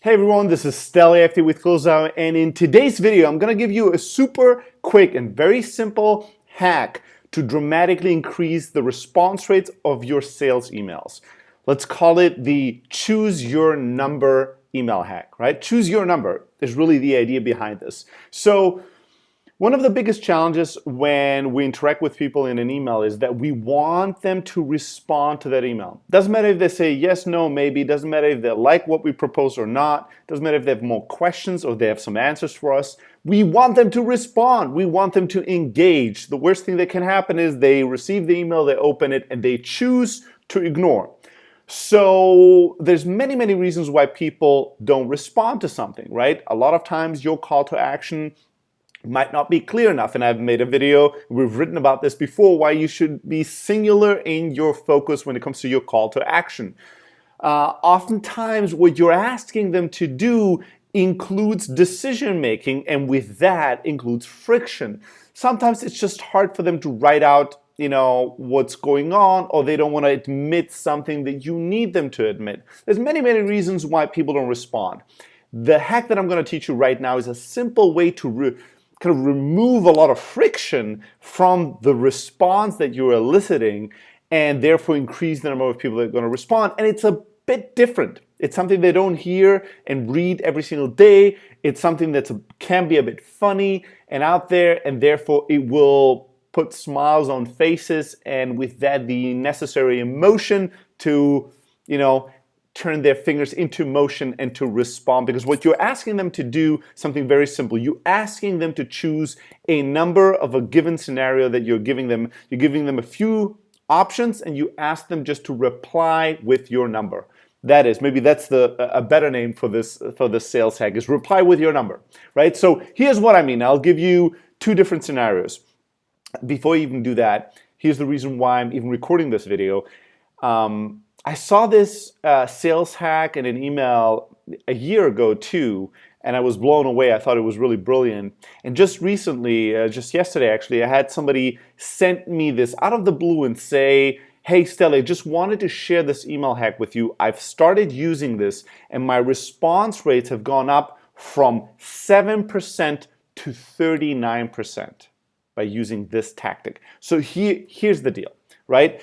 Hey everyone, this is Stelly FT with Closeout, and in today's video, I'm going to give you a super quick and very simple hack to dramatically increase the response rates of your sales emails. Let's call it the choose your number email hack, right? Choose your number is really the idea behind this. So one of the biggest challenges when we interact with people in an email is that we want them to respond to that email. Doesn't matter if they say yes, no, maybe. Doesn't matter if they like what we propose or not. Doesn't matter if they have more questions or they have some answers for us. We want them to respond. We want them to engage. The worst thing that can happen is they receive the email, they open it, and they choose to ignore. So there's many reasons why people don't respond to something, right? A lot of times your call to action might not be clear enough, and I've made a video, we've written about this before, why you should be singular in your focus when it comes to your call to action. Oftentimes what you're asking them to do includes decision making, and with that includes friction. Sometimes it's just hard for them to write out what's going on, or they don't want to admit something that you need them to admit. There's many reasons why people don't respond. The hack that I'm going to teach you right now is a simple way to kind of remove a lot of friction from the response that you're eliciting, and therefore increase the number of people that are going to respond. And it's a bit different. It's something they don't hear and read every single day. It's something that can be a bit funny and out there, and therefore it will put smiles on faces, and with that the necessary emotion to turn their fingers into motion and to respond. Because what you're asking them to do, something very simple. You're asking them to choose a number of a given scenario that you're giving them. You're giving them a few options, and you ask them just to reply with your number. That is, maybe that's a better name for this sales hack, is reply with your number, right? So here's what I mean. I'll give you two different scenarios. Before you even do that, here's the reason why I'm even recording this video. I saw this sales hack in an email a year ago too, and I was blown away. I thought it was really brilliant. And just recently, just yesterday actually, I had somebody send me this out of the blue and say, hey Stella, just wanted to share this email hack with you. I've started using this and my response rates have gone up from 7% to 39% by using this tactic. So here's the deal, right?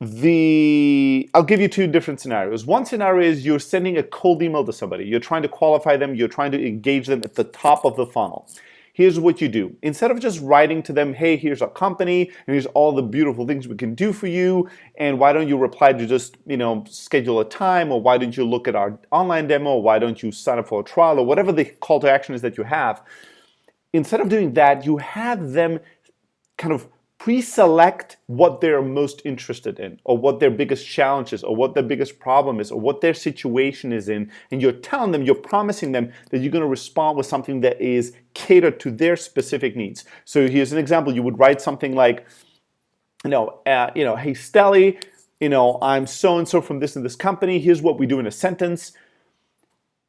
I'll give you two different scenarios. One scenario is you're sending a cold email to somebody. You're trying to qualify them. You're trying to engage them at the top of the funnel. Here's what you do. Instead of just writing to them, hey, here's our company, and here's all the beautiful things we can do for you, and why don't you reply to just, schedule a time, or why don't you look at our online demo, or why don't you sign up for a trial, or whatever the call to action is that you have. Instead of doing that, you have them kind of pre-select what they're most interested in, or what their biggest challenge is, or what their biggest problem is, or what their situation is in, and you're telling them, you're promising them that you're going to respond with something that is catered to their specific needs. So here's an example. You would write something like, hey Stelly, I'm so-and-so from this and this company. Here's what we do in a sentence.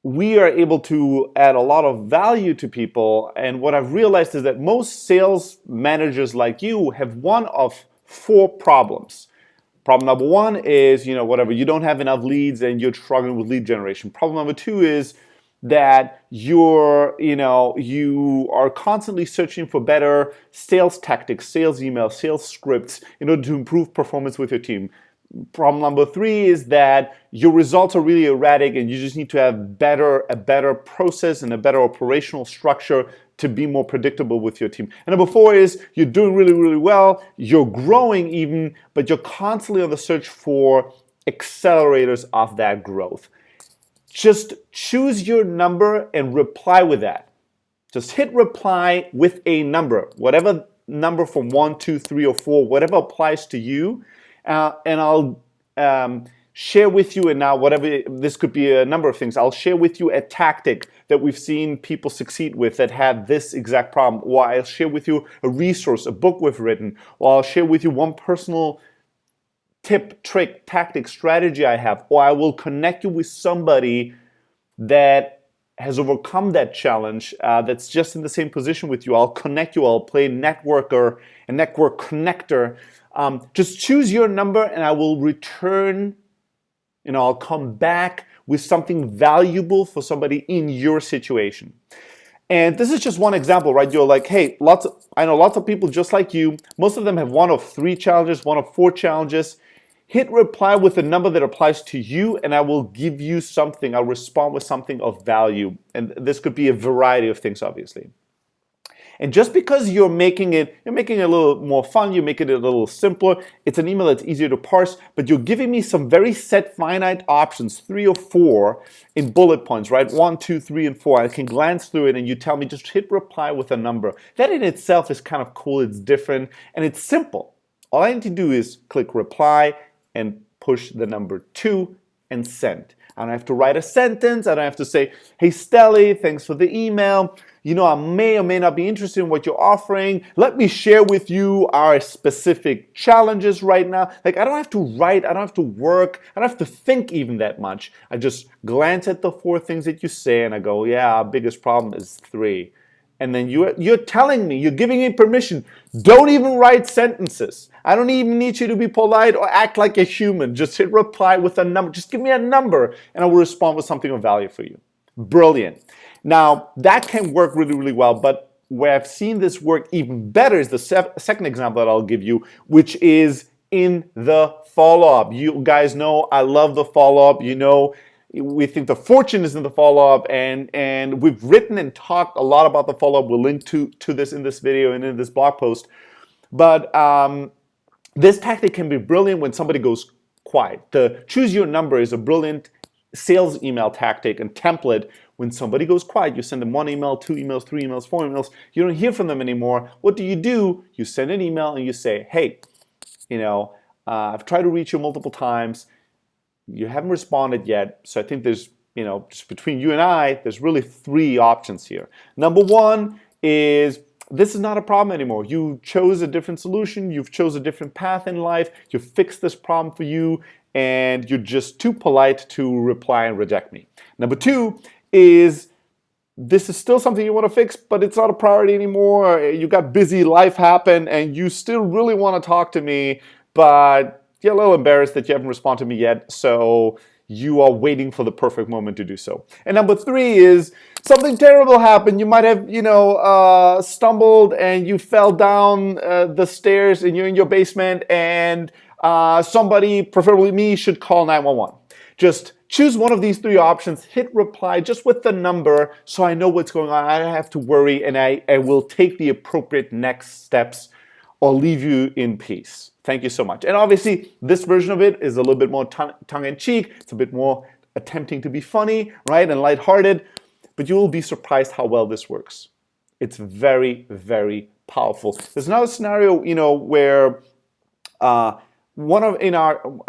We are able to add a lot of value to people, and what I've realized is that most sales managers like you have one of four problems. Problem number one is, you don't have enough leads and you're struggling with lead generation. Problem number two is that you are constantly searching for better sales tactics, sales emails, sales scripts in order to improve performance with your team. Problem number three is that your results are really erratic and you just need to have a better process and a better operational structure to be more predictable with your team. And number four is you're doing really well, you're growing even, but you're constantly on the search for accelerators of that growth. Just choose your number and reply with that. Just hit reply with a number, whatever number from 1, 2, 3, or 4, whatever applies to you. And I'll share with you, and now this could be a number of things. I'll share with you a tactic that we've seen people succeed with that had this exact problem, or I'll share with you a resource, a book we've written, or I'll share with you one personal tip, trick, tactic, strategy I have, or I will connect you with somebody that has overcome that challenge, that's just in the same position with you. I'll connect you. I'll play networker, a network connector. Just choose your number and I will return, I'll come back with something valuable for somebody in your situation. And this is just one example, right? You're like, hey, I know lots of people just like you. Most of them have one of 3 challenges, one of 4 challenges. Hit reply with a number that applies to you, and I will give you something. I'll respond with something of value. And this could be a variety of things, obviously. And just because you're making it a little more fun, you're making it a little simpler, it's an email that's easier to parse, but you're giving me some very set finite options, 3 or 4 in bullet points, right? 1, 2, 3, and 4. I can glance through it and you tell me just hit reply with a number. That in itself is kind of cool, it's different, and it's simple. All I need to do is click reply and push the number 2 and send. I don't have to write a sentence. I don't have to say, hey, Stelly, thanks for the email. You know, I may or may not be interested in what you're offering. Let me share with you our specific challenges right now. Like, I don't have to write. I don't have to work. I don't have to think even that much. I just glance at the 4 things that you say and I go, yeah, our biggest problem is 3. And then you're telling me, you're giving me permission. Don't even write sentences. I don't even need you to be polite or act like a human. Just hit reply with a number. Just give me a number and I will respond with something of value for you. Brilliant. Now, that can work really, really well, but where I've seen this work even better is the second example that I'll give you, which is in the follow-up. You guys know I love the follow-up. You know, we think the fortune is in the follow-up, and we've written and talked a lot about the follow-up. We'll link to this in this video and in this blog post. But this tactic can be brilliant when somebody goes quiet. The choose your number is a brilliant sales email tactic and template. When somebody goes quiet, you send them 1 email, 2 emails, 3 emails, 4 emails. You don't hear from them anymore. What do? You send an email and you say, hey, you know, I've tried to reach you multiple times. You haven't responded yet. So I think there's, you know, just between you and I, there's really 3 options here. Number 1 is this is not a problem anymore. You chose a different solution. You've chose a different path in life. You fixed this problem for you, and you're just too polite to reply and reject me. Number 2 is this is still something you want to fix, but it's not a priority anymore. You got busy, life happened, and you still really want to talk to me, but you're a little embarrassed that you haven't responded to me yet, so you are waiting for the perfect moment to do so. And number 3 is something terrible happened. You might have, you know, stumbled and you fell down the stairs and you're in your basement, and somebody, preferably me, should call 911. Just choose one of these 3 options, hit reply just with the number so I know what's going on. I don't have to worry, and I will take the appropriate next steps or leave you in peace. Thank you so much. And obviously, this version of it is a little bit more tongue-in-cheek. It's a bit more attempting to be funny, right, and lighthearted, but you will be surprised how well this works. It's very, very powerful. There's another scenario, you know, where a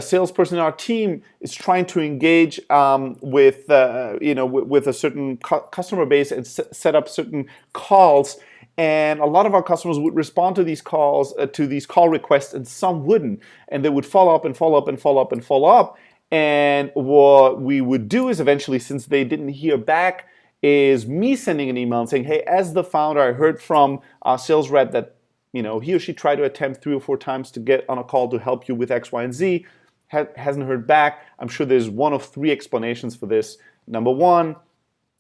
salesperson in our team is trying to engage with a certain customer base and set up certain calls, and a lot of our customers would respond to these calls, to these call requests, and some wouldn't, and they would follow up and follow up and follow up and follow up. And what we would do is eventually, since they didn't hear back, is me sending an email and saying, hey, as the founder, I heard from our sales rep that, you know, he or she tried to attempt 3 or 4 times to get on a call to help you with X, Y, and Z, hasn't heard back. I'm sure there's one of 3 explanations for this. Number 1,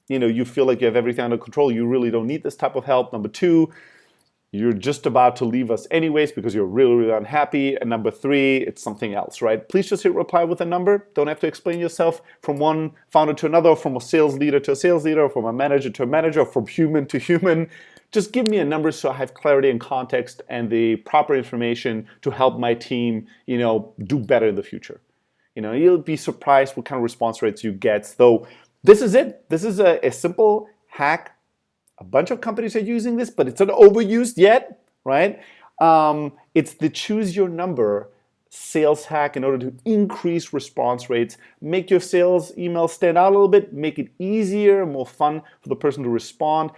you know, you feel like you have everything under control. You really don't need this type of help. Number 2, you're just about to leave us anyways because you're really, really unhappy. And number 3, it's something else, right? Please just hit reply with a number. Don't have to explain yourself from one founder to another, or from a sales leader to a sales leader, or from a manager to a manager, or from human to human. Just give me a number so I have clarity and context and the proper information to help my team, you know, do better in the future. You know, you'll be surprised what kind of response rates you get. So this is it. This is a simple hack. A bunch of companies are using this, but it's not overused yet, right? It's the choose your number sales hack in order to increase response rates, make your sales email stand out a little bit, make it easier, more fun for the person to respond.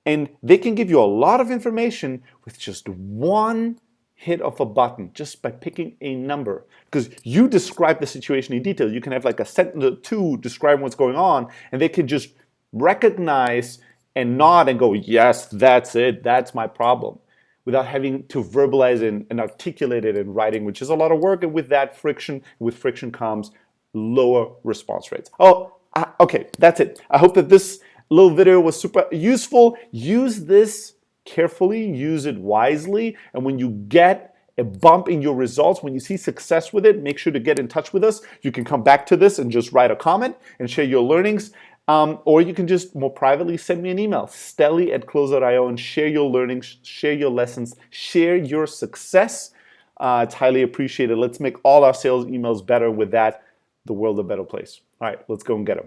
And they can give you a lot of information with just one hit of a button, just by picking a number. Because you describe the situation in detail. You can have like a sentence or 2 describing what's going on, and they can just recognize and nod and go, yes, that's it, that's my problem, without having to verbalize and articulate it in writing, which is a lot of work. And with that friction, with friction comes lower response rates. Oh, okay, that's it. I hope that this little video was super useful. Use this carefully, use it wisely, and when you get a bump in your results, when you see success with it, make sure to get in touch with us. You can come back to this and just write a comment and share your learnings. Or you can just more privately send me an email, stelly@close.io, and share your learnings, share your lessons, share your success. It's highly appreciated. Let's make all our sales emails better. With that, the world a better place. All right, let's go and get them.